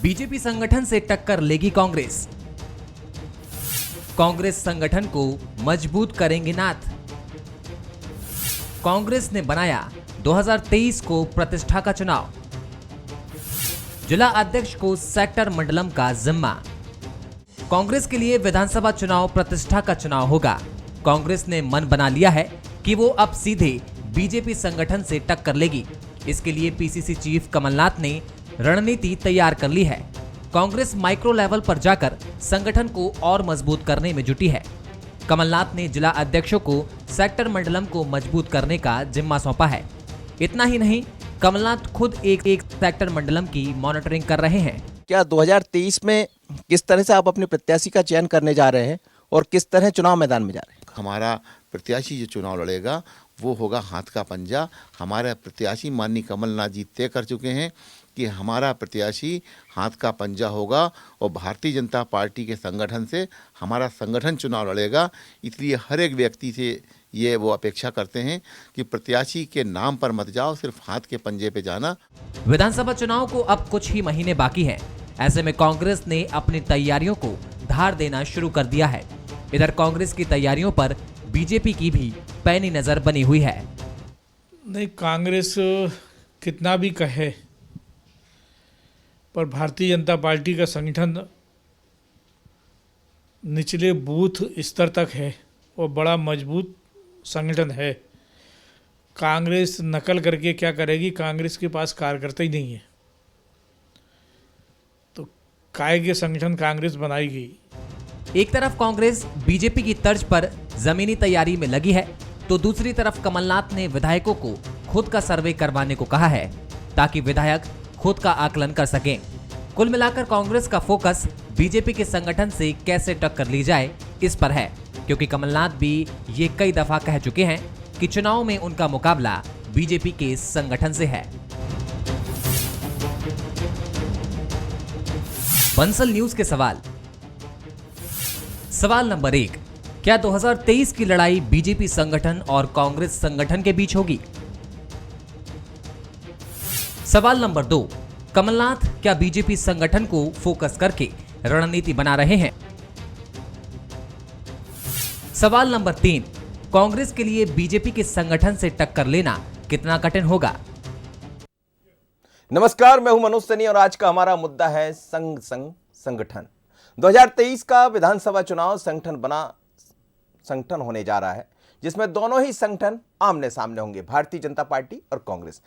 BJP संगठन से टक्कर लेगी कांग्रेस। कांग्रेस संगठन को मजबूत करेंगे नाथ। कांग्रेस ने बनाया 2023 को प्रतिष्ठा का चुनाव। जिला अध्यक्ष को सेक्टर मंडलम का जिम्मा। कांग्रेस के लिए विधानसभा चुनाव प्रतिष्ठा का चुनाव होगा। कांग्रेस ने मन बना लिया है कि वो अब सीधे बीजेपी संगठन से टक्कर लेगी। इसके लिए पीसीसी चीफ कमलनाथ ने रणनीति तैयार कर ली है। कांग्रेस माइक्रो लेवल पर जाकर संगठन को और मजबूत करने में जुटी है। कमलनाथ ने जिला अध्यक्षों को सेक्टर मंडलम को मजबूत करने का जिम्मा सौंपा है। इतना ही नहीं, कमलनाथ खुद एक सेक्टर मंडलम की मॉनिटरिंग कर रहे हैं। क्या 2023 में किस तरह से आप अपने प्रत्याशी का चयन करने जा रहे हैं और किस तरह चुनाव मैदान में जा रहे हैं? हमारा प्रत्याशी जो चुनाव लड़ेगा वो होगा हाथ का पंजा। हमारे प्रत्याशी माननीय कमलनाथ जी तय कर चुके हैं कि हमारा प्रत्याशी हाथ का पंजा होगा और भारतीय जनता पार्टी के संगठन से हमारा संगठन चुनाव लड़ेगा। इसलिए हर एक व्यक्ति से ये वो अपेक्षा करते हैं कि प्रत्याशी के नाम पर मत जाओ, सिर्फ हाथ के पंजे पे जाना। विधानसभा चुनाव को अब कुछ ही महीने बाकी हैं। ऐसे में कांग्रेस ने अपनी तैयारियों को धार देना शुरू कर दिया है। इधर कांग्रेस की तैयारियों पर बीजेपी की भी पैनी नजर बनी हुई है। नहीं, कांग्रेस कितना भी कहे पर भारतीय जनता पार्टी का संगठन निचले बूथ स्तर तक है और बड़ा मजबूत संगठन है। कांग्रेस नकल करके क्या करेगी? कांग्रेस के पास कार्यकर्ता ही नहीं है, तो काय के संगठन कांग्रेस बनाएगी। एक तरफ कांग्रेस बीजेपी की तर्ज पर जमीनी तैयारी में लगी है, तो दूसरी तरफ कमलनाथ ने विधायकों को खुद का सर्वे करवाने को कहा है ताकि विधायक खुद का आकलन कर सकें। कुल मिलाकर कांग्रेस का फोकस बीजेपी के संगठन से कैसे टक्कर ली जाए इस पर है, क्योंकि कमलनाथ भी ये कई दफा कह चुके हैं कि चुनाव में उनका मुकाबला बीजेपी के संगठन से है। बंसल न्यूज के सवाल नंबर 1, क्या 2023 की लड़ाई बीजेपी संगठन और कांग्रेस संगठन के बीच होगी? सवाल नंबर 2, कमलनाथ क्या बीजेपी संगठन को फोकस करके रणनीति बना रहे हैं? सवाल नंबर 3, कांग्रेस के लिए बीजेपी के संगठन से टक्कर लेना कितना कठिन होगा? नमस्कार, मैं हूं मनोज सनी और आज का हमारा मुद्दा है संगठन। 2023 का विधानसभा चुनाव संगठन होने जा रहा है, जिसमें दोनों ही संगठन आमने सामने होंगे, भारतीय जनता पार्टी और कांग्रेस।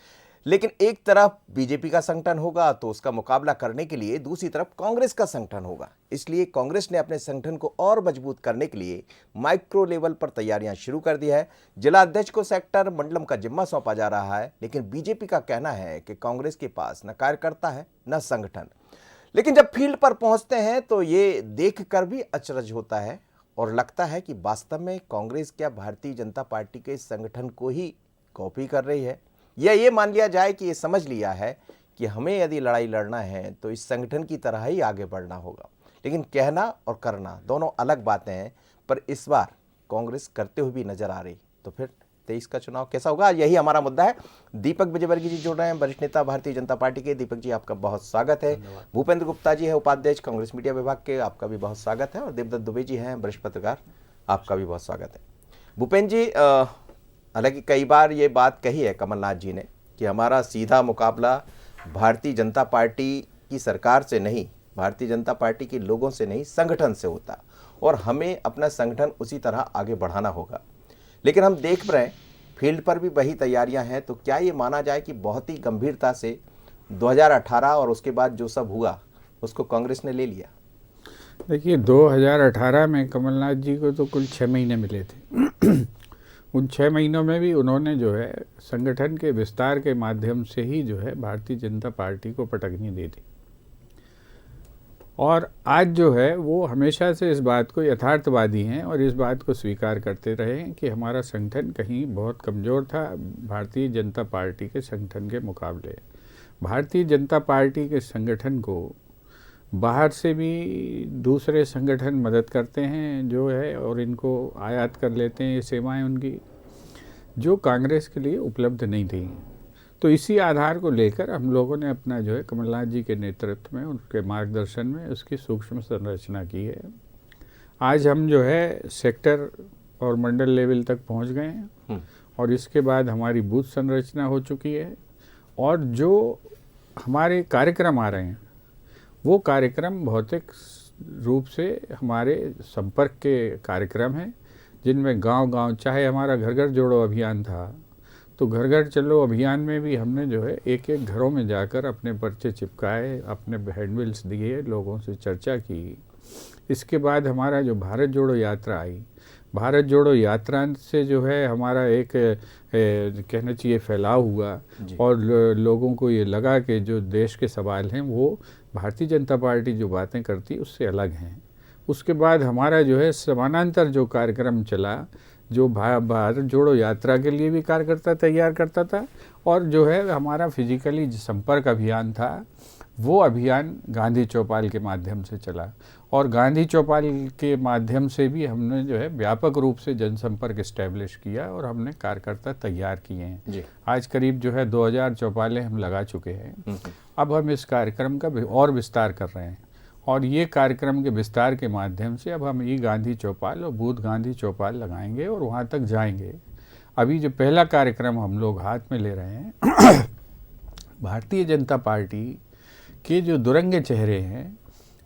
लेकिन एक तरफ बीजेपी का संगठन होगा तो उसका मुकाबला करने के लिए दूसरी तरफ कांग्रेस का संगठन होगा। इसलिए कांग्रेस ने अपने संगठन को और मजबूत करने के लिए माइक्रो लेवल पर तैयारियां शुरू कर दी है। जिला अध्यक्ष को सेक्टर मंडलम का जिम्मा सौंपा जा रहा है, लेकिन बीजेपी का कहना है कि कांग्रेस के पास न कार्यकर्ता है न संगठन। लेकिन जब फील्ड पर पहुंचते हैं तो ये देखकर भी अचरज होता है और लगता है कि वास्तव में कांग्रेस क्या भारतीय जनता पार्टी के संगठन को ही कॉपी कर रही है, या ये मान लिया जाए कि ये समझ लिया है कि हमें यदि लड़ाई लड़ना है तो इस संगठन की तरह ही आगे बढ़ना होगा। लेकिन कहना और करना दोनों अलग बातें हैं, पर इस बार कांग्रेस करते हुए भी नजर आ रही। तो फिर 23 का चुनाव कैसा होगा, यही हमारा मुद्दा है। दीपक विजयवर्गीय जी जुड़ रहे हैं, वरिष्ठ नेता भारतीय जनता पार्टी के। दीपक जी, आपका बहुत स्वागत है। भूपेंद्र गुप्ता जी है, उपाध्यक्ष कांग्रेस मीडिया विभाग के, आपका भी बहुत स्वागत है। और देवदत्त दुबे जी हैं, वरिष्ठ पत्रकार, आपका भी बहुत स्वागत है। भूपेंद्र जी, हालांकि कई बार ये बात कही है कमलनाथ जी ने कि हमारा सीधा मुकाबला भारतीय जनता पार्टी की सरकार से नहीं, भारतीय जनता पार्टी के लोगों से नहीं, संगठन से होता, और हमें अपना संगठन उसी तरह आगे बढ़ाना होगा। लेकिन हम देख रहे हैं फील्ड पर भी वही तैयारियां हैं। तो क्या ये माना जाए कि बहुत ही गंभीरता से 2018 और उसके बाद जो सब हुआ उसको कांग्रेस ने ले लिया? देखिए, 2018 में कमलनाथ जी को तो कुल 6 महीने मिले थे। उन 6 महीनों में भी उन्होंने जो है संगठन के विस्तार के माध्यम से ही जो है भारतीय जनता पार्टी को पटकनी दे दी। और आज जो है वो हमेशा से इस बात को यथार्थवादी हैं और इस बात को स्वीकार करते रहे हैं कि हमारा संगठन कहीं बहुत कमज़ोर था भारतीय जनता पार्टी के संगठन के मुकाबले। भारतीय जनता पार्टी के संगठन को बाहर से भी दूसरे संगठन मदद करते हैं जो है, और इनको आयात कर लेते हैं ये सेवाएं उनकी, जो कांग्रेस के लिए उपलब्ध नहीं थी। तो इसी आधार को लेकर हम लोगों ने अपना जो है कमलनाथ जी के नेतृत्व में, उनके मार्गदर्शन में उसकी सूक्ष्म संरचना की है। आज हम जो है सेक्टर और मंडल लेवल तक पहुंच गए हैं और इसके बाद हमारी बूथ संरचना हो चुकी है और जो हमारे कार्यक्रम आ रहे हैं वो कार्यक्रम भौतिक रूप से हमारे संपर्क के कार्यक्रम हैं, जिनमें गांव-गांव, चाहे हमारा घर घर जोड़ो अभियान था तो घर घर चलो अभियान में भी हमने जो है एक एक घरों में जाकर अपने पर्चे चिपकाए, अपने हैंडबिल्स दिए, लोगों से चर्चा की। इसके बाद हमारा जो भारत जोड़ो यात्रा आई, भारत जोड़ो यात्रा से जो है हमारा एक कहना चाहिए फैलाव हुआ और लोगों को ये लगा कि जो देश के सवाल हैं वो भारतीय जनता पार्टी जो बातें करती उससे अलग हैं। उसके बाद हमारा जो है समानांतर जो कार्यक्रम चला, जो भारत जोड़ो यात्रा के लिए भी कार्यकर्ता तैयार करता था और जो है हमारा फिजिकली संपर्क अभियान था, वो अभियान गांधी चौपाल के माध्यम से चला और गांधी चौपाल के माध्यम से भी हमने जो है व्यापक रूप से जनसंपर्क इस्टेब्लिश किया और हमने कार्यकर्ता तैयार किए हैं। आज करीब जो है 2000 चौपालें हम लगा चुके हैं। अब हम इस कार्यक्रम का और विस्तार कर रहे हैं और ये कार्यक्रम के विस्तार के माध्यम से अब हम ई गांधी चौपाल और बूथ गांधी चौपाल लगाएंगे और वहाँ तक जाएंगे। अभी जो पहला कार्यक्रम हम लोग हाथ में ले रहे हैं भारतीय जनता पार्टी के जो दुरंगे चेहरे हैं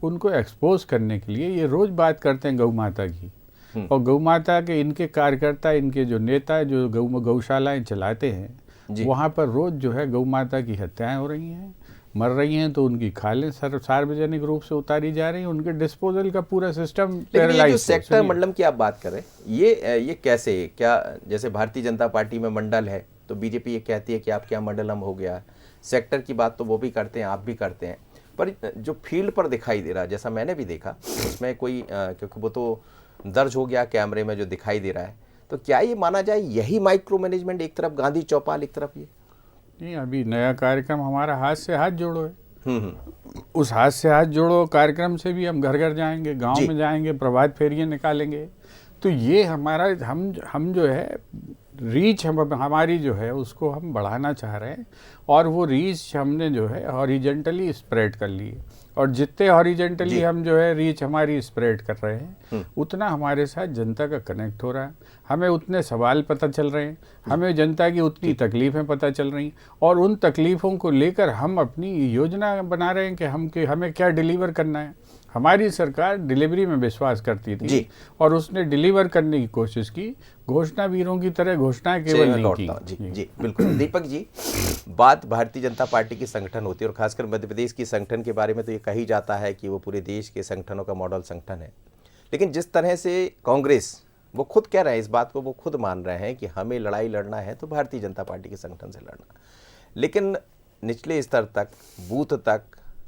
उनको एक्सपोज करने के लिए, ये रोज़ बात करते हैं गौ माता की और गौ माता के इनके कार्यकर्ता, इनके जो नेता जो गौशालाएं चलाते हैं वहाँ पर रोज़ जो है गौ माता की हत्याएं हो रही हैं, मर रही हैं, तो उनकी खालें सार्वजनिक रूप से उतारी जा रही हैं, उनके डिस्पोजल का पूरा सिस्टम लेकिन ये जो सेक्टर मंडलम की आप बात कर रहे हैं ये कैसे, क्या जैसे भारतीय जनता पार्टी में मंडल है तो बीजेपी ये कहती है कि आप क्या मंडलम हो गया, सेक्टर की बात तो वो भी करते हैं, आप भी करते हैं, पर जो फील्ड पर दिखाई दे रहा है, जैसा मैंने भी देखा उसमें कोई क्योंकि वो तो दर्ज हो गया कैमरे में जो दिखाई दे रहा है, तो क्या ये माना जाए यही माइक्रो मैनेजमेंट, एक तरफ गांधी चौपाल एक तरफ ये? नहीं, अभी नया कार्यक्रम हमारा हाथ से हाथ जोड़ो है। उस हाथ से हाथ जोड़ो कार्यक्रम से भी हम घर घर जाएंगे, गांव में जाएंगे, प्रभात फेरियां निकालेंगे। तो ये हमारा हम जो है रीच हमारी जो है उसको हम बढ़ाना चाह रहे हैं और वो रीच हमने जो है हॉरिजेंटली स्प्रेड कर ली है और जितने हॉरिजेंटली हम जो है रीच हमारी स्प्रेड कर रहे हैं उतना हमारे साथ जनता का कनेक्ट हो रहा है, हमें उतने सवाल पता चल रहे हैं, हमें जनता की उतनी तकलीफ़ें पता चल रही और उन तकलीफ़ों को लेकर हम अपनी योजना बना रहे हैं कि हमें क्या डिलीवर करना है। हमारी सरकार डिलीवरी में विश्वास करती थी और उसने डिलीवर करने की कोशिश की, घोषणा वीरों की तरह घोषणाएं केवल नहीं की। जी बिल्कुल। दीपक जी, बात भारतीय जनता पार्टी की संगठन होती है और खासकर मध्य प्रदेश की संगठन के बारे में तो ये कही जाता है कि वो पूरे देश के संगठनों का मॉडल संगठन है, लेकिन जिस तरह से कांग्रेस, वो खुद कह रहे हैं इस बात को, वो खुद मान रहे हैं कि हमें लड़ाई लड़ना है तो भारतीय जनता पार्टी के संगठन से लड़ना, लेकिन निचले स्तर तक, बूथ तक,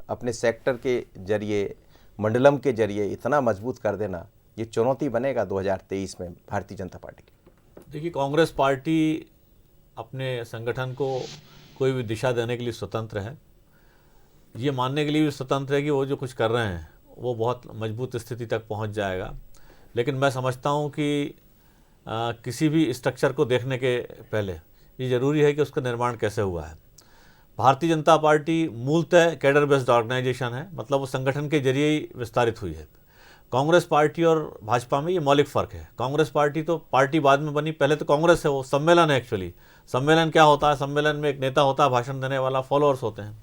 अपने सेक्टर के जरिए, मंडलम के जरिए इतना मजबूत कर देना, ये चुनौती बनेगा 2023 में भारतीय जनता पार्टी की। देखिए, कांग्रेस पार्टी अपने संगठन को कोई भी दिशा देने के लिए स्वतंत्र है, ये मानने के लिए भी स्वतंत्र है कि वो जो कुछ कर रहे हैं वो बहुत मजबूत स्थिति तक पहुंच जाएगा। लेकिन मैं समझता हूं कि किसी भी स्ट्रक्चर को देखने के पहले ये ज़रूरी है कि उसका निर्माण कैसे हुआ है। भारतीय जनता पार्टी मूलतः कैडर बेस्ड ऑर्गेनाइजेशन है, मतलब वो संगठन के जरिए ही विस्तारित हुई है। कांग्रेस पार्टी और भाजपा में ये मौलिक फ़र्क है। कांग्रेस पार्टी तो पार्टी बाद में बनी, पहले तो कांग्रेस है, वो सम्मेलन है एक्चुअली। सम्मेलन क्या होता है? सम्मेलन में एक नेता होता है, भाषण देने वाला, फॉलोअर्स होते हैं।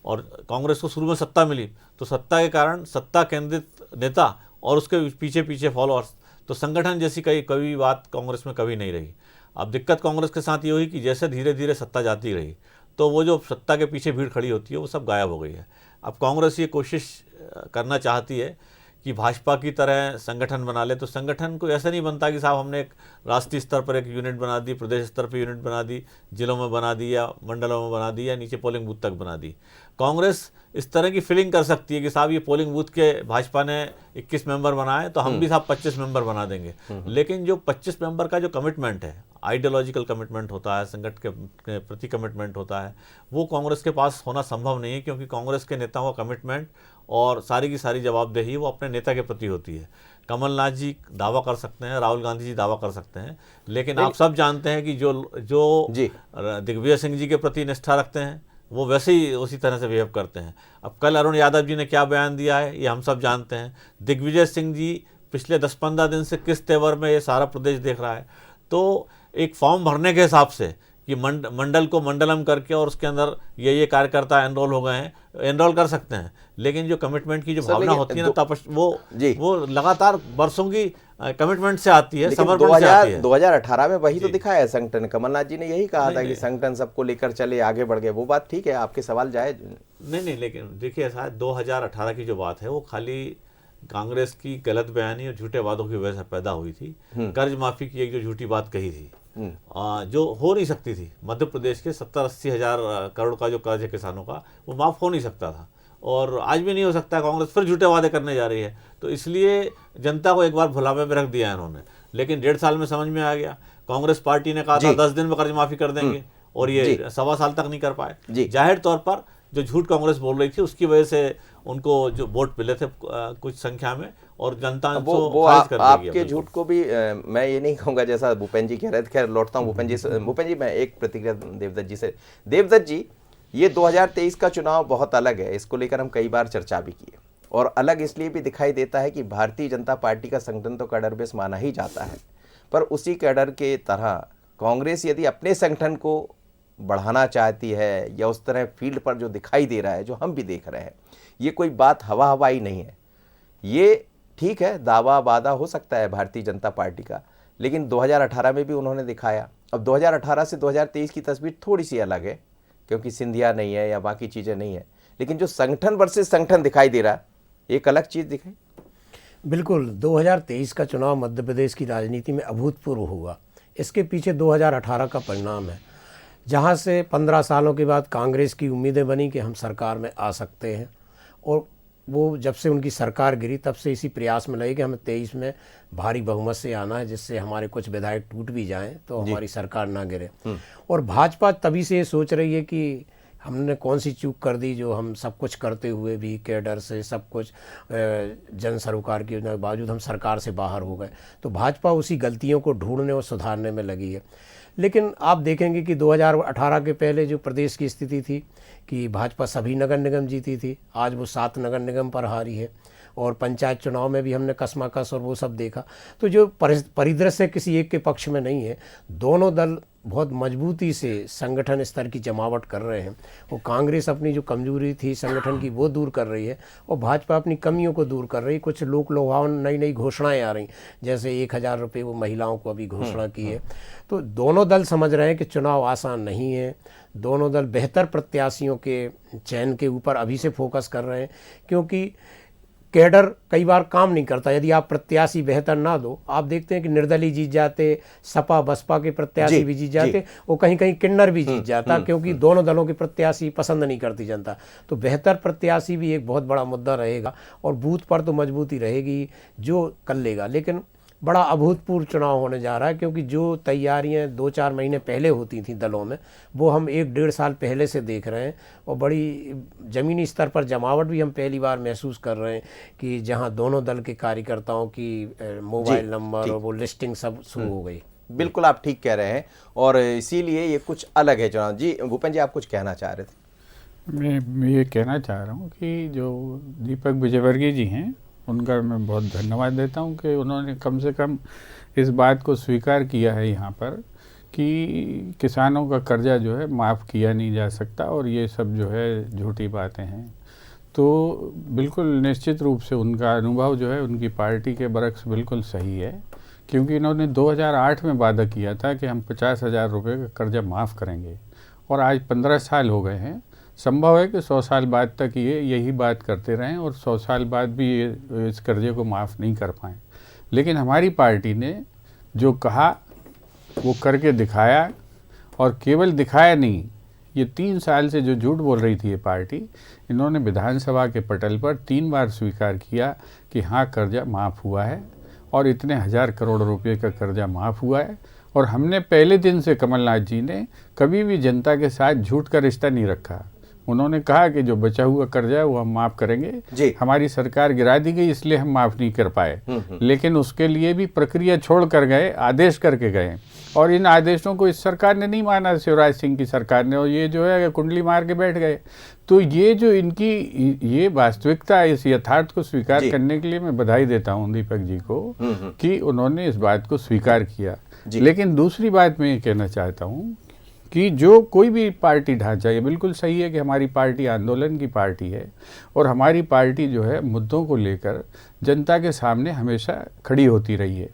और कांग्रेस को शुरू में सत्ता मिली तो सत्ता के कारण सत्ता केंद्रित नेता और उसके पीछे पीछे फॉलोअर्स, तो संगठन जैसी कभी बात कांग्रेस में कभी नहीं रही। अब दिक्कत कांग्रेस के साथ ये हुई कि जैसे धीरे धीरे सत्ता जाती रही तो वो जो सत्ता के पीछे भीड़ खड़ी होती है वो सब गायब हो गई है। अब कांग्रेस ये कोशिश करना चाहती है कि भाजपा की तरह संगठन बना ले, तो संगठन को ऐसा नहीं बनता कि साहब हमने एक राष्ट्रीय स्तर पर एक यूनिट बना दी, प्रदेश स्तर पर यूनिट बना दी, जिलों में बना दी या मंडलों में बना दी या नीचे पोलिंग बूथ तक बना दी। कांग्रेस इस तरह की फीलिंग कर सकती है कि साहब ये पोलिंग बूथ के भाजपा ने 21 मेंबर बनाए तो हम भी साहब 25 मेंबर बना देंगे। लेकिन जो 25 मेंबर का जो कमिटमेंट है, आइडियोलॉजिकल कमिटमेंट होता है, संगठन के प्रति कमिटमेंट होता है, वो कांग्रेस के पास होना संभव नहीं है, क्योंकि कांग्रेस के नेताओं का कमिटमेंट और सारी की सारी जवाबदेही वो अपने नेता के प्रति होती है। कमलनाथ जी दावा कर सकते हैं, राहुल गांधी जी दावा कर सकते हैं, लेकिन आप सब जानते हैं कि जो जी। दिग्विजय सिंह जी के प्रति निष्ठा रखते हैं वो वैसे ही उसी तरह से बिहेव करते हैं। अब कल अरुण यादव जी ने क्या बयान दिया है ये हम सब जानते हैं। दिग्विजय सिंह जी पिछले 10-15 दिन से किस तेवर में ये सारा प्रदेश देख रहा है। तो एक फॉर्म भरने के हिसाब से कि मंडल को मंडलम करके और उसके अंदर ये कार्यकर्ता एनरोल हो गए हैं, एनरोल कर सकते हैं, लेकिन जो कमिटमेंट की जो भावना होती है ना वो लगातार बरसों की कमिटमेंट से आती है, समर्पण से आती है। 2018 में वही तो दिखाया है संगठन। कमलनाथ जी ने यही कहा था कि संगठन सबको लेकर चले, आगे बढ़ गए। वो बात ठीक है, आपके सवाल जायज नहीं, लेकिन देखिए ऐसा है, 2018 की जो बात है वो खाली कांग्रेस की गलत बयानी और झूठे वादों की वजह से पैदा हुई थी। कर्ज माफी की एक जो झूठी बात कही थी जो हो नहीं सकती थी। मध्य प्रदेश के 70-80 हजार करोड़ का जो कर्ज है किसानों का वो माफ हो नहीं सकता था और आज भी नहीं हो सकता। कांग्रेस फिर झूठे वादे करने जा रही है, तो इसलिए जनता को एक बार भुलावे में रख दिया है इन्होंने। लेकिन 1.5 साल में समझ में आ गया। कांग्रेस पार्टी ने कहा था 10 दिन में कर्ज माफी कर देंगे और ये 1.25 साल तक नहीं कर पाए। जाहिर तौर पर जो झूठ कांग्रेस बोल रही थी उसकी वजह से उनको जो वोट मिले थे कुछ संख्या में और जनता वो आपके झूठ को भी मैं ये नहीं कहूंगा जैसा भूपेंद्र जी कह रहे थे। खैर लौटता हूँ भूपेंद्र जी मैं एक प्रतिक्रिया देवदत्त जी से। देवदत्त जी, ये 2023 का चुनाव बहुत अलग है, इसको लेकर हम कई बार चर्चा भी किए और अलग इसलिए भी दिखाई देता है कि भारतीय जनता पार्टी का संगठन तो कैडर बेस माना ही जाता है, पर उसी कैडर के तरह कांग्रेस यदि अपने संगठन को बढ़ाना चाहती है या उस तरह फील्ड पर जो दिखाई दे रहा है, जो हम भी देख रहे हैं, ये कोई बात हवाई नहीं है। ये ठीक है, दावा वादा हो सकता है भारतीय जनता पार्टी का, लेकिन 2018 में भी उन्होंने दिखाया। अब 2018 से 2023 की तस्वीर थोड़ी सी अलग है क्योंकि सिंधिया नहीं है या बाकी चीज़ें नहीं है, लेकिन जो संगठन वर्सेस संगठन दिखाई दे रहा है एक अलग चीज़ दिखाई। बिल्कुल, 2023 का चुनाव मध्य प्रदेश की राजनीति में अभूतपूर्व हुआ। इसके पीछे 2018 का परिणाम है, जहां से 15 सालों के बाद कांग्रेस की उम्मीदें बनी कि हम सरकार में आ सकते हैं और वो जब से उनकी सरकार गिरी तब से इसी प्रयास में लगे कि हमें 23 में भारी बहुमत से आना है, जिससे हमारे कुछ विधायक टूट भी जाएं तो हमारी सरकार ना गिरे। और भाजपा तभी से ये सोच रही है कि हमने कौन सी चूक कर दी जो हम सब कुछ करते हुए भी कैडर से सब कुछ जन सरोकार के बावजूद हम सरकार से बाहर हो गए। तो भाजपा उसी गलतियों को ढूंढने और सुधारने में लगी है। लेकिन आप देखेंगे कि 2018 के पहले जो प्रदेश की स्थिति थी कि भाजपा सभी नगर निगम जीती थी, आज वो 7 नगर निगम पर हारी है और पंचायत चुनाव में भी हमने कसमाकस और वो सब देखा। तो जो परिदृश्य किसी एक के पक्ष में नहीं है, दोनों दल बहुत मजबूती से संगठन स्तर की जमावट कर रहे हैं। वो कांग्रेस अपनी जो कमजोरी थी संगठन की वो दूर कर रही है और भाजपा अपनी कमियों को दूर कर रही है। कुछ लोक लुभावन नई घोषणाएं आ रही, जैसे 1000 रुपये वो महिलाओं को अभी घोषणा की है। तो दोनों दल समझ रहे हैं कि चुनाव आसान नहीं है। दोनों दल बेहतर प्रत्याशियों के चयन के ऊपर अभी से फोकस कर रहे हैं, क्योंकि कैडर कई बार काम नहीं करता। यदि आप प्रत्याशी बेहतर ना दो, आप देखते हैं कि निर्दलीय जीत जाते, सपा बसपा के प्रत्याशी भी जीत जाते, वो कहीं कहीं किन्नर भी जीत जाता, क्योंकि दोनों दलों के प्रत्याशी पसंद नहीं करती जनता। तो बेहतर प्रत्याशी भी एक बहुत बड़ा मुद्दा रहेगा और बूथ पर तो मजबूती रहेगी जो कर लेगा। लेकिन बड़ा अभूतपूर्व चुनाव होने जा रहा है, क्योंकि जो तैयारियां 2-4 महीने पहले होती थी दलों में, वो हम 1-1.5 साल पहले से देख रहे हैं और बड़ी ज़मीनी स्तर पर जमावट भी हम पहली बार महसूस कर रहे हैं कि जहां दोनों दल के कार्यकर्ताओं की मोबाइल नंबर और वो लिस्टिंग सब शुरू हो गई। बिल्कुल आप ठीक कह रहे हैं और इसीलिए ये कुछ अलग है चुनाव। जी भूपेंद्र जी, आप कुछ कहना चाह रहे थे? मैं ये कहना चाह रहा हूँ कि जो दीपक विजयवर्गीय जी हैं उनका मैं बहुत धन्यवाद देता हूं कि उन्होंने कम से कम इस बात को स्वीकार किया है यहाँ पर कि किसानों का कर्जा जो है माफ़ किया नहीं जा सकता और ये सब जो है झूठी बातें हैं। तो बिल्कुल निश्चित रूप से उनका अनुभव जो है उनकी पार्टी के बरक्स बिल्कुल सही है, क्योंकि इन्होंने 2008 में वादा किया था कि हम 50,000 रुपये का कर्जा माफ़ करेंगे और आज 15 साल हो गए हैं। संभव है कि 100 साल बाद तक ये यही बात करते रहें और 100 साल बाद भी ये इस कर्जे को माफ़ नहीं कर पाएँ। लेकिन हमारी पार्टी ने जो कहा वो करके दिखाया, और केवल दिखाया नहीं, ये 3 साल से जो झूठ बोल रही थी ये पार्टी, इन्होंने विधानसभा के पटल पर 3 बार स्वीकार किया कि हाँ कर्जा माफ़ हुआ है और इतने 1000 करोड़ रुपये का कर्जा माफ़ हुआ है। और हमने पहले दिन से कमलनाथ जी ने कभी भी जनता के साथ झूठ का रिश्ता नहीं रखा। उन्होंने कहा कि जो बचा हुआ कर्जा है वो हम माफ़ करेंगे। जी। हमारी सरकार गिरा दी गई इसलिए हम माफ़ नहीं कर पाए, लेकिन उसके लिए भी प्रक्रिया छोड़ कर गए, आदेश करके गए, और इन आदेशों को इस सरकार ने नहीं माना, शिवराज सिंह की सरकार ने, और ये जो है कुंडली मार के बैठ गए। तो ये जो इनकी ये वास्तविकता है, इस यथार्थ को स्वीकार करने के लिए मैं बधाई देता हूँ दीपक जी को कि उन्होंने इस बात को स्वीकार किया। लेकिन दूसरी बात मैं ये कहना चाहता हूँ कि जो कोई भी पार्टी ढांचा, ये बिल्कुल सही है कि हमारी पार्टी आंदोलन की पार्टी है, और हमारी पार्टी जो है मुद्दों को लेकर जनता के सामने हमेशा खड़ी होती रही है,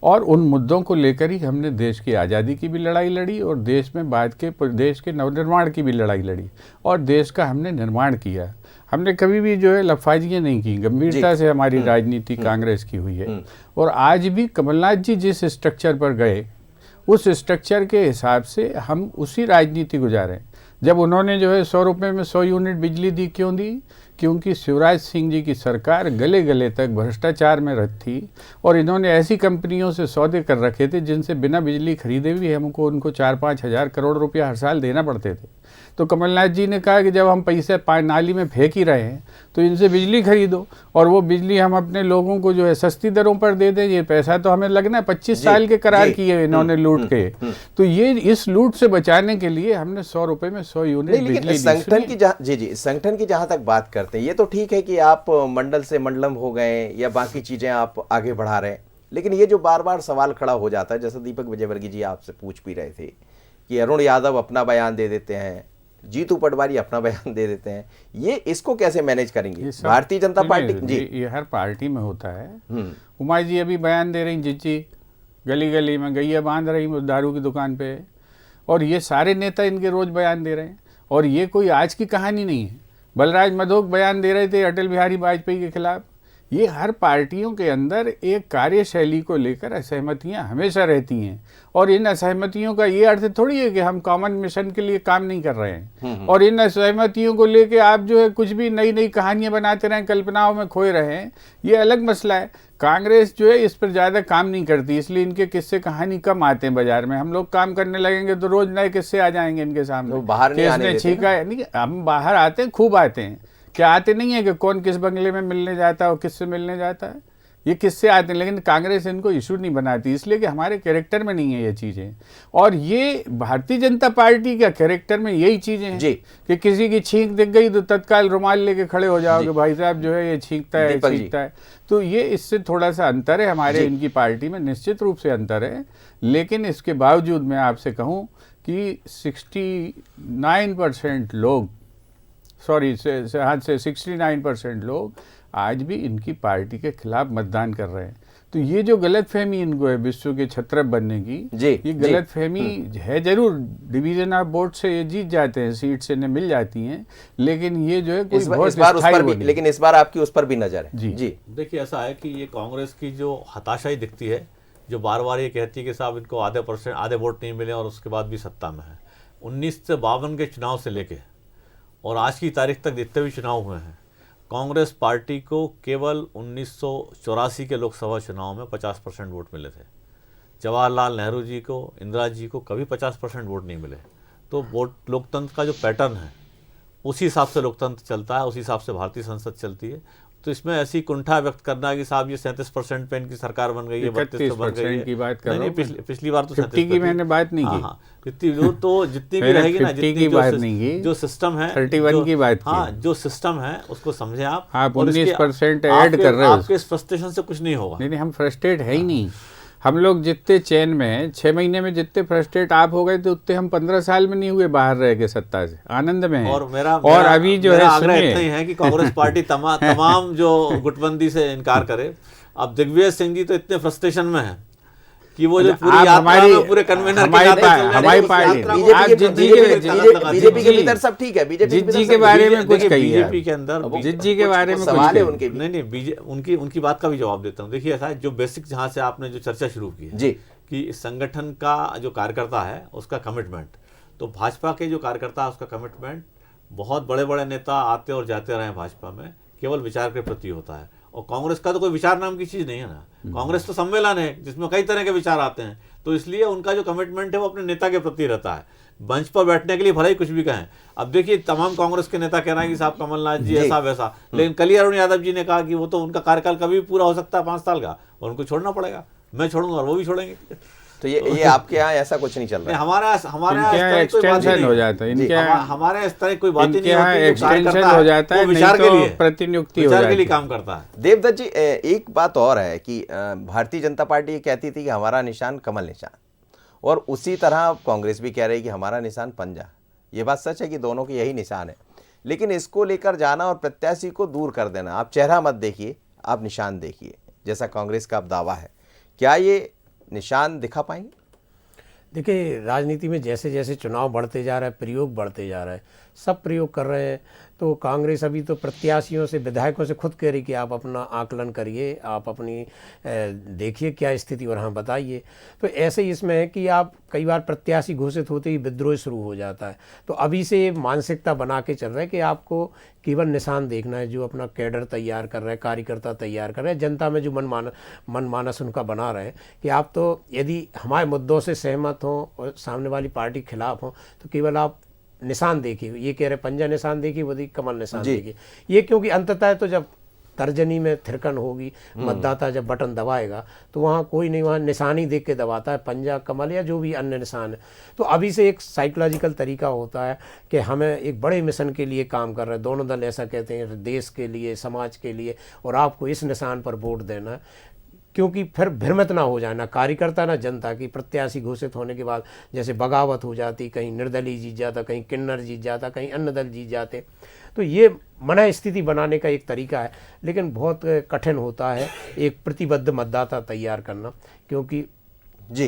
और उन मुद्दों को लेकर ही हमने देश की आज़ादी की भी लड़ाई लड़ी, और देश में बाद के देश के नवनिर्माण की भी लड़ाई लड़ी, और देश का हमने निर्माण किया। हमने कभी भी जो है लफाजियाँ नहीं की, गंभीरता से हमारी राजनीति कांग्रेस की हुई है। और आज भी कमलनाथ जी जिस स्ट्रक्चर पर गए, उस स्ट्रक्चर के हिसाब से हम उसी राजनीति को जा रहे हैं। जब उन्होंने जो है 100 रुपये में 100 यूनिट बिजली दी, क्यों दी? क्योंकि शिवराज सिंह जी की सरकार गले गले तक भ्रष्टाचार में रत थी, और इन्होंने ऐसी कंपनियों से सौदे कर रखे थे जिनसे बिना बिजली खरीदे भी हमको उनको 4-5 हज़ार करोड़ रुपया हर साल देना पड़ते थे। तो कमलनाथ जी ने कहा कि जब हम पैसे नाली में फेंक ही रहे हैं तो इनसे बिजली खरीदो, और वो बिजली हम अपने लोगों को जो है सस्ती दरों पर दे दें। ये पैसा तो हमें लगना है, 25 साल के करार किए इन्होंने लूट के। तो ये इस लूट से बचाने के लिए हमने 100 रुपये में 100 यूनिट बिजली दी। संगठन की संगठन की जहां तक बात करते हैं, ये तो ठीक है कि आप मंडल से मंडलम हो गए या बाकी चीजें आप आगे बढ़ा रहे हैं, लेकिन ये जो बार बार सवाल खड़ा हो जाता है, जैसे दीपक विजयवर्गीय जी आपसे पूछ भी रहे थे कि अरुण यादव अपना बयान दे देते हैं, जीतू पटवारी अपना बयान दे देते हैं, ये इसको कैसे मैनेज करेंगे भारतीय जनता पार्टी? जी, ये हर पार्टी में होता है। उमा जी अभी बयान दे रही, जिज्जी गली गली में गैया बांध रही दारू की दुकान पे, और ये सारे नेता इनके रोज बयान दे रहे हैं, और ये कोई आज की कहानी नहीं है। बलराज मधोक बयान दे रहे थे अटल बिहारी वाजपेयी के खिलाफ। ये हर पार्टियों के अंदर एक कार्यशैली को लेकर असहमतियां हमेशा रहती हैं, और इन असहमतियों का ये अर्थ थोड़ी है कि हम कॉमन मिशन के लिए काम नहीं कर रहे हैं, और इन असहमतियों को लेकर आप जो है कुछ भी नई नई कहानियां बनाते रहें, कल्पनाओं में खोए रहें, ये अलग मसला है। कांग्रेस जो है इस पर ज़्यादा काम नहीं करती, इसलिए इनके किस्से कहानी कम आते हैं बाजार में। हम लोग काम करने लगेंगे तो रोज नए किस्से आ जाएंगे इनके सामने। तो बाहर नहीं आने देते छीका नहीं, हम बाहर आते हैं, खूब आते हैं। क्या आते नहीं है कि कौन किस बंगले में मिलने जाता है और किससे मिलने जाता है, ये किससे आते हैं, लेकिन कांग्रेस इनको इशू नहीं बनाती, इसलिए कि हमारे कैरेक्टर में नहीं है ये चीज़ें। और ये भारतीय जनता पार्टी का कैरेक्टर में यही चीज़ें हैं कि किसी की छींक दिख गई तो तत्काल रुमाल लेके खड़े हो जाओगे, भाई साहब जो है ये छींकता है छींकता है। तो ये इससे थोड़ा सा अंतर है हमारे इनकी पार्टी में, निश्चित रूप से अंतर है। लेकिन इसके बावजूद मैं आपसे कहूँ कि 69% लोग, सॉरी हाथ से 69% लोग आज भी इनकी पार्टी के खिलाफ मतदान कर रहे हैं। तो ये जो गलतफहमी इनको है विश्व के छत्रप बनने की, ये गलतफहमी है जरूर। डिवीजन ऑफ वोट से ये जीत जाते हैं, सीट से इन्हें मिल जाती हैं, लेकिन ये जो है कोई बहुत स्थायी नहीं। लेकिन इस बार आपकी उस पर भी नजर है। जी देखिए, ऐसा है कि ये कांग्रेस की जो हताशाई दिखती है, जो बार बार ये कहती है कि साहब इनको आधे वोट नहीं मिले और उसके बाद भी सत्ता में है। 1952 के चुनाव से लेके और आज की तारीख तक जितने भी चुनाव हुए हैं, कांग्रेस पार्टी को केवल 1984 के लोकसभा चुनाव में 50% वोट मिले थे। जवाहरलाल नेहरू जी को, इंदिरा जी को कभी 50% वोट नहीं मिले। तो वोट लोकतंत्र का जो पैटर्न है उसी हिसाब से लोकतंत्र चलता है, उसी हिसाब से भारतीय संसद चलती है। तो इसमें ऐसी कुंठा व्यक्त करना कि साहब ये 37% पे इनकी सरकार बन गई है, 32 बन गई है की बात कर नहीं, पिछली बार तो 50 की मैंने बात नहीं की। जितनी भी रहेगी ना, जितनी जो सिस्टम है 31 की बात की। हाँ, जो सिस्टम है उसको समझे आप 19% ऐड कर रहे हो। आपके इस फ्रस्ट्रेशन से कुछ नहीं होगा। नहीं, हम फ्रस्ट्रेट है ही नहीं। हम लोग जितने चैन में 6 महीने में जितने फ्रस्ट्रेट आप हो गए थे, उतने हम 15 साल में नहीं हुए बाहर रह के सत्ता से, आनंद में है। और अभी जो है आग्रह इतना ही है कि कांग्रेस पार्टी तमाम जो गुटबंदी से इनकार करे। अब दिग्विजय सिंह जी तो इतने फ्रस्ट्रेशन में है कि वो जो पूरी यात्रा में पूरे कन्वेनर हमारी पार्टी बीजेपी के भीतर सब ठीक है, बीजेपी के बारे में कुछ कहिए। बीजेपी के अंदर जी के बारे में सवाल है उनके। नहीं, उनकी बात का भी जवाब देता हूँ। देखिए, ऐसा है, जो बेसिक जहाँ से आपने जो चर्चा शुरू की है कि संगठन का जो कार्यकर्ता है उसका कमिटमेंट, तो भाजपा के जो कार्यकर्ता है उसका कमिटमेंट, बहुत बड़े बड़े नेता आते और जाते रहे भाजपा में, केवल विचार के प्रति होता है। और कांग्रेस का तो कोई विचार नाम की चीज़ नहीं है ना, कांग्रेस तो सम्मेलन है जिसमें कई तरह के विचार आते हैं। तो इसलिए उनका जो कमिटमेंट है वो अपने नेता के प्रति रहता है। मंच पर बैठने के लिए भले ही कुछ भी कहें। अब देखिए तमाम कांग्रेस के नेता कह रहे हैं कि साहब कमलनाथ जी ऐसा वैसा, लेकिन कल ही अरुण यादव जी ने कहा कि वो तो उनका कार्यकाल कभी भी पूरा हो सकता है 5 साल का, और उनको छोड़ना पड़ेगा। मैं छोड़ूंगा और वो भी छोड़ेंगे। तो ये आपके यहाँ ऐसा कुछ नहीं चल रहा है? हमारा इनके यहाँ एक्सटेंशन हो जाता है, इनके यहाँ हमारे इस तरह कोई बात ही इनके नहीं यहाँ होती। एक्सटेंशन हो जाता है, विचार नहीं के तो लिए प्रतिनियुक्ति हो विचार के लिए जाती है। काम करता है। देवदत्त जी, एक बात और है कि भारतीय जनता पार्टी ये कहती थी कि हमारा निशान कमल निशान, और उसी तरह कांग्रेस भी कह रही है कि हमारा निशान पंजा। ये बात सच है कि दोनों के यही निशान है, लेकिन इसको लेकर जाना और प्रत्याशी को दूर कर देना, आप चेहरा मत देखिए, आप निशान देखिए, जैसा कांग्रेस का अब दावा है, क्या ये निशान दिखा पाएंगे? देखिए, राजनीति में जैसे जैसे चुनाव बढ़ते जा रहा है, प्रयोग बढ़ते जा रहा है, सब प्रयोग कर रहे हैं। तो कांग्रेस अभी तो प्रत्याशियों से, विधायकों से खुद कह रही कि आप अपना आकलन करिए, आप अपनी देखिए क्या स्थिति और हाँ बताइए। तो ऐसे ही इसमें है कि आप कई बार प्रत्याशी घोषित होते ही विद्रोह शुरू हो जाता है। तो अभी से ये मानसिकता बना के चल रहा है कि आपको केवल निशान देखना है, जो अपना कैडर तैयार कर रहे हैं, कार्यकर्ता तैयार कर रहे हैं, जनता में जो मन मानस उनका बना रहे हैं कि आप तो यदि हमारे मुद्दों से सहमत हों और सामने वाली पार्टी के खिलाफ हों तो केवल आप निशान देखिए। ये कह रहे पंजा निशान देखिए, वो देखिए कमल निशान देखिए। ये क्योंकि अंततः तो जब तर्जनी में थिरकन होगी, मतदाता जब बटन दबाएगा तो वहाँ कोई नहीं, वहाँ निशान ही देख के दबाता है, पंजा, कमल या जो भी अन्य निशान है। तो अभी से एक साइकोलॉजिकल तरीका होता है कि हमें एक बड़े मिशन के लिए काम कर रहे हैं, दोनों दल ऐसा कहते हैं, देश के लिए, समाज के लिए, और आपको इस निशान पर वोट देना है। क्योंकि फिर भ्रमित ना हो जाए ना कार्यकर्ता ना जनता की। प्रत्याशी घोषित होने के बाद जैसे बगावत हो जाती, कहीं निर्दलीय जीत जाता, कहीं किन्नर जीत जाता, कहीं अन्य दल जीत जाते। तो ये मन स्थिति बनाने का एक तरीका है, लेकिन बहुत कठिन होता है एक प्रतिबद्ध मतदाता तैयार करना, क्योंकि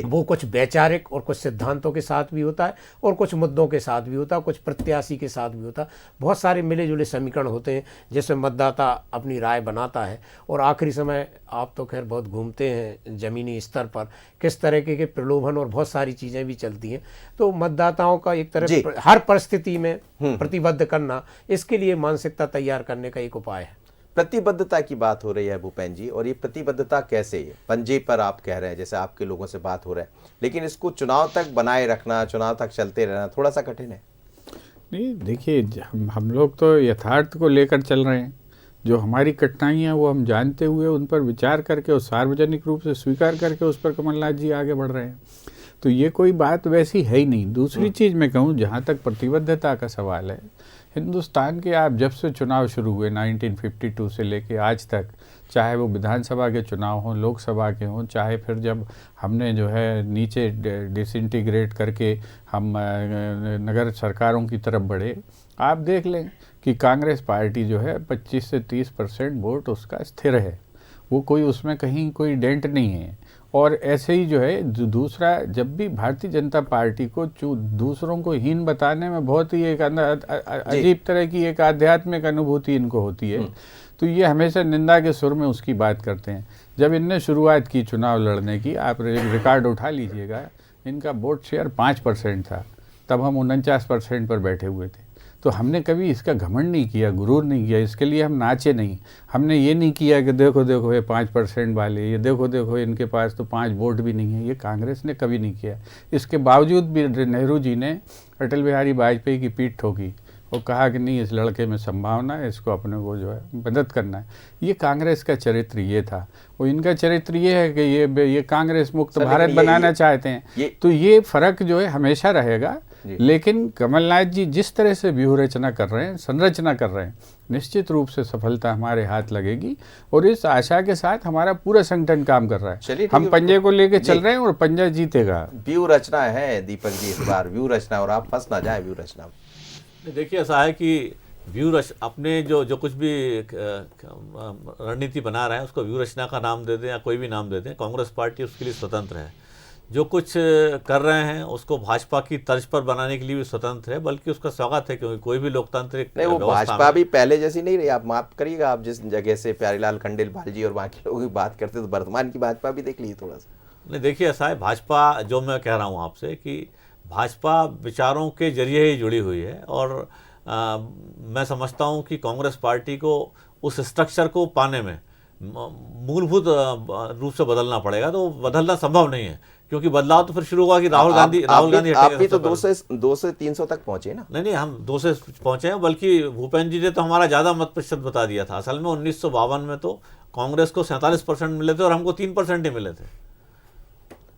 वो कुछ वैचारिक और कुछ सिद्धांतों के साथ भी होता है और कुछ मुद्दों के साथ भी होता है, कुछ प्रत्याशी के साथ भी होता है। बहुत सारे मिले जुले समीकरण होते हैं जिसमें मतदाता अपनी राय बनाता है। और आखिरी समय आप तो खैर बहुत घूमते हैं ज़मीनी स्तर पर, किस तरह के प्रलोभन और बहुत सारी चीज़ें भी चलती हैं। तो मतदाताओं का एक तरह हर परिस्थिति में प्रतिबद्ध करना, इसके लिए मानसिकता तैयार करने का एक उपाय है। प्रतिबद्धता की बात हो रही है भूपेन जी, और ये प्रतिबद्धता कैसे है? पंजे पर आप कह रहे हैं, जैसे आपके लोगों से बात हो रहा है, लेकिन इसको चुनाव तक बनाए रखना, चुनाव तक चलते रहना थोड़ा सा कठिन है। नहीं, देखिए, हम लोग तो यथार्थ को लेकर चल रहे हैं। जो हमारी कठिनाइयाँ वो हम जानते हुए उन पर विचार करके और सार्वजनिक रूप से स्वीकार करके उस पर कमलनाथ जी आगे बढ़ रहे हैं। तो ये कोई बात वैसी है ही नहीं। दूसरी चीज़ मैं कहूँ, जहाँ तक प्रतिबद्धता का सवाल है, हिंदुस्तान के आप जब से चुनाव शुरू हुए 1952 से लेके आज तक, चाहे वो विधानसभा के चुनाव हों, लोकसभा के हों, चाहे फिर जब हमने जो है नीचे डिसइंटीग्रेट करके हम नगर सरकारों की तरफ बढ़े, आप देख लें कि कांग्रेस पार्टी जो है 25 से 30% वोट उसका स्थिर है। वो कोई उसमें कहीं कोई डेंट नहीं है। और ऐसे ही जो है दूसरा, जब भी भारतीय जनता पार्टी को दूसरों को हीन बताने में बहुत ही एक अजीब तरह की एक आध्यात्मिक अनुभूति इनको होती है, तो ये हमेशा निंदा के सुर में उसकी बात करते हैं। जब इनने शुरुआत की चुनाव लड़ने की, आप रिकॉर्ड उठा लीजिएगा, इनका वोट शेयर 5% था, तब हम 49% पर बैठे हुए थे। तो हमने कभी इसका घमंड नहीं किया, गुरूर नहीं किया, इसके लिए हम नाचे नहीं। हमने ये नहीं किया कि देखो देखो ये 5% वाले, ये देखो देखो इनके पास तो 5 वोट भी नहीं है। ये कांग्रेस ने कभी नहीं किया। इसके बावजूद भी नेहरू जी ने अटल बिहारी वाजपेयी की पीठ ठोकी और कहा कि नहीं, इस लड़के में संभावना है, इसको अपने को जो है मदद करना है। ये कांग्रेस का चरित्र ये था। और इनका चरित्र ये है कि ये कांग्रेस मुक्त भारत बनाना चाहते हैं। तो ये फर्क जो है हमेशा रहेगा। लेकिन कमलनाथ जी जिस तरह से व्यूह रचना कर रहे हैं, संरचना कर रहे हैं, निश्चित रूप से सफलता हमारे हाथ लगेगी। और इस आशा के साथ हमारा पूरा संगठन काम कर रहा है। हम पंजे को लेके चल रहे हैं और पंजा जीतेगा। व्यू रचना है दीपक जी, इस बार व्यू रचना, और आप फंस ना जाए व्यू रचना। देखिए, ऐसा है कि व्यू अपने जो कुछ भी रणनीति बना रहे हैं उसको व्यू रचना का नाम दे दें या कोई भी नाम दे दें, कांग्रेस पार्टी उसके लिए स्वतंत्र है। जो कुछ कर रहे हैं उसको भाजपा की तर्ज पर बनाने के लिए भी स्वतंत्र है, बल्कि उसका स्वागत है, क्योंकि कोई भी लोकतांत्रिक नहीं, वो भाजपा भी पहले जैसी नहीं रही। आप माफ करिएगा, आप जिस जगह से प्यारीलाल खंडेलवाल जी और बाकी लोगों की बात करते तो वर्तमान की भाजपा भी देख लीजिए थोड़ा सा। नहीं, देखिए, ऐसा है, भाजपा, जो मैं कह रहा हूँ आपसे कि भाजपा विचारों के जरिए ही जुड़ी हुई है। और मैं समझता हूँ कि कांग्रेस पार्टी को उस स्ट्रक्चर को पाने में मूलभूत रूप से बदलना पड़ेगा, तो बदलना संभव नहीं है, क्योंकि बदलाव तो फिर शुरू होगा कि राहुल गांधी आप भी तो सबसे 200 से 300 तक पहुंचे ना। नहीं, हम 2 से पहुंचे हैं, बल्कि भूपेंद्र जी ने तो हमारा ज़्यादा मत प्रतिशत बता दिया था। असल में 1952 में तो कांग्रेस को 47% मिले थे और हमको 3% ही मिले थे।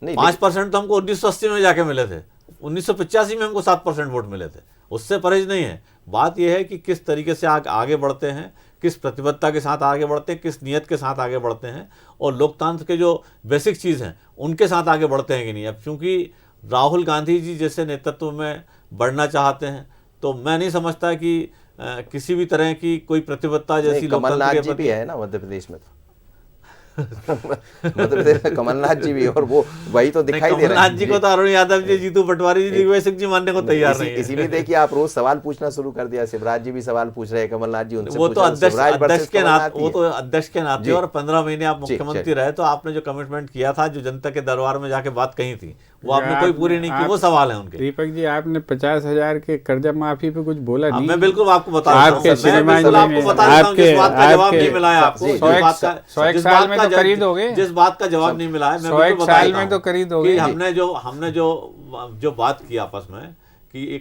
नहीं 5% तो हमको 1980 में जाके मिले थे, 1985 में हमको 7% वोट मिले थे, उससे परहेज नहीं है। बात यह है कि किस तरीके से आगे बढ़ते हैं, किस प्रतिबद्धता के साथ आगे बढ़ते हैं, किस नियत के साथ आगे बढ़ते हैं, और लोकतंत्र के जो बेसिक चीज़ हैं उनके साथ आगे बढ़ते हैं कि नहीं। अब चूंकि राहुल गांधी जी जैसे नेतृत्व में बढ़ना चाहते हैं, तो मैं नहीं समझता कि किसी भी तरह की कोई प्रतिबद्धता जैसी कमलनाथ जी भी है ना मध्य प्रदेश में, मध्य प्रदेश में कमलनाथ जी भी, और वो वही तो दिखाई दे रहे हैं। कमलनाथ जी को तो अरुण यादव जी, जीतू पटवारी जी, दिग्विजय सिंह जी मानने को तैयार नहीं है। इसीलिए देखिए आप रोज सवाल पूछना शुरू कर दिया, शिवराज जी भी सवाल पूछ रहे हैं, कमलनाथ जी उनसे वो तो अध्यक्ष के नाते, जी। और 15 महीने आप मुख्यमंत्री रहे, तो आपने जो कमिटमेंट किया था, जो जनता के दरबार में जाके बात कही थी, वो आपने कोई पूरी नहीं की। वो सवाल है उनके। दीपक जी, आपने 50,000 के कर्जा माफी पे कुछ बोला नहीं। मैं बिल्कुल आपको बता आपके देता हूं, जिस बात का जवाब नहीं मिला है आपको, 100 साल में तो खरीद हो गए, जिस बात का जवाब नहीं मिला है, मैं 100 साल में तो खरीद हो गई। हमने जो बात की आपस में कि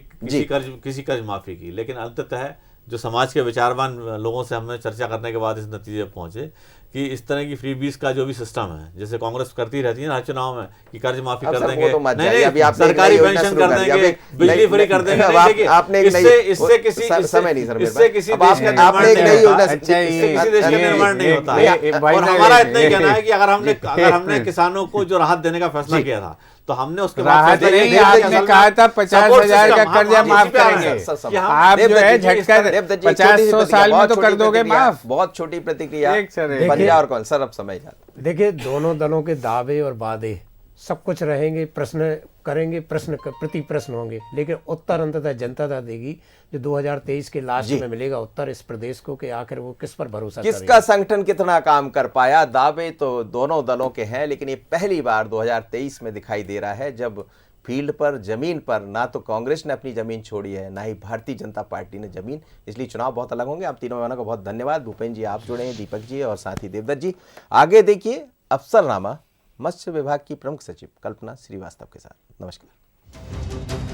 किसी कर्ज माफी की, लेकिन अंततः जो समाज के विचारवान लोगों से हमने चर्चा करने के बाद इस नतीजे पर पहुंचे कि इस तरह की फ्रीबीज का जो भी सिस्टम है, जैसे कांग्रेस करती रहती है ना हर चुनाव में कि कर्ज माफी कर देंगे, नहीं, सरकारी पेंशन कर देंगे, बिजली फ्री कर देंगे, इससे किसी देश का निर्माण नहीं होता है। और हमारा इतना ही कहना है कि अगर हमने किसानों को जो राहत देने का फैसला किया था, तो हमने उसके राहत नहीं, आपने कहा था 50,000 का कर्जा माफ करेंगे, आप जो है झटकर 50-100 साल में तो कर दोगे माफ। बहुत छोटी प्रतिक्रिया पंजा और कौन सर, अब समय जाता। देखिए, दोनों दलों के दावे और वादे सब कुछ रहेंगे, प्रश्न करेंगे, प्रश्न प्रति प्रश्न होंगे, लेकिन उत्तर अंततः जनता देगी, जो 2023 के लास्ट में मिलेगा उत्तर इस प्रदेश को कि आखिर वो किस पर भरोसा करेगा। किसका संगठन कितना काम कर पाया। दावे तो दोनों दलों के हैं, लेकिन ये पहली बार 2023 में दिखाई दे रहा है जब फील्ड पर, जमीन पर ना तो कांग्रेस ने अपनी जमीन छोड़ी है, ना ही भारतीय जनता पार्टी ने जमीन, इसलिए चुनाव बहुत अलग होंगे। आप तीनों मेहमानों को बहुत धन्यवाद। भूपेंद्र जी आप जुड़े हैं, दीपक जी और साथ ही देवदत्त जी। आगे देखिए अफसरनामा मत्स्य विभाग की प्रमुख सचिव कल्पना श्रीवास्तव के साथ। नमस्कार।